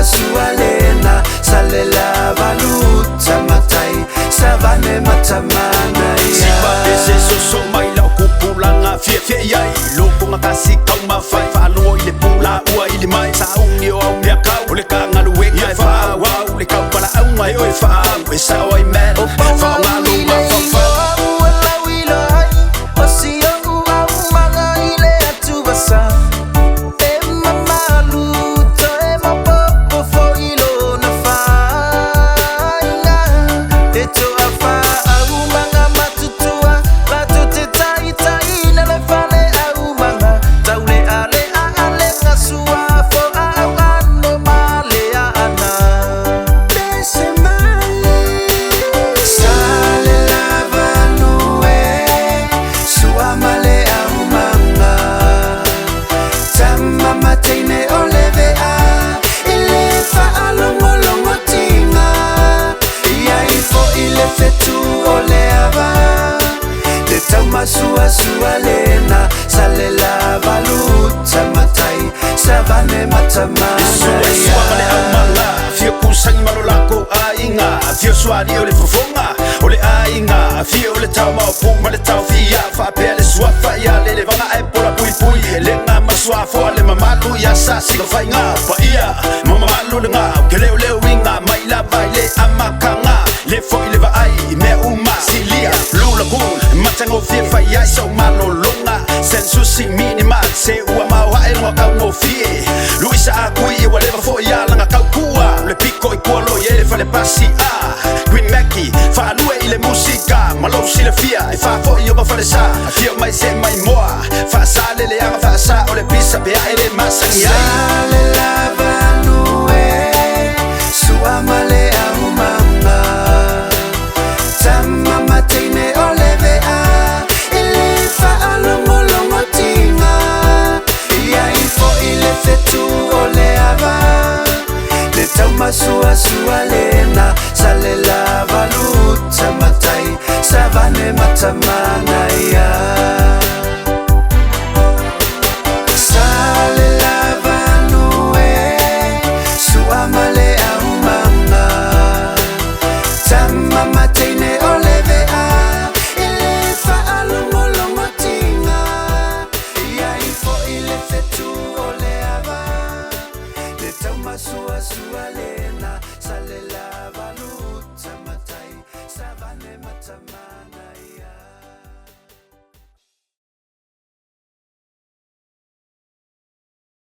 sua lena salela valuta matai savane matamana siba bese so mai la kupulanga fie yai lupu ngakasi kau mafai fa lo ile pula ua ile mai sa ungi o mia kau le kanga lu we ngai fa wa le kau pala au mai oi fa we sa oi man fa malu ma fa fa sua lena salela valuta matai savane matamana sua male au manga fio kusang malolako ainga fio suari ole fofonga ole ainga fio ole tau mau pu male tau fia fa pele sua fa ya lele vanga e pola pui pui lenga masua fo le mamalu ya sa siga fainga pa ia mamalu lenga kele ole winga mai la baile amakanga le fo ile va ai me uma silia lula kun matango fie fa ya so malo longa sensu sing minimal se ua mau ha e ngaka ngo fie luisa akui whatever fo ya langa kau kua le pico i kualo ye le fa le pasi a Queen Mackie fa lue ile musika malo sile fia e fa fo yo ba fa le sa fio mai se mai moa fa sa le anga fa sa ole pisa be ele masanya le lava nue sua male au manga tamma matine oleve a ile fa alongolongo tinga ia info ile fetu ole ava le tama sua lena salela valuta matai savane matamana ia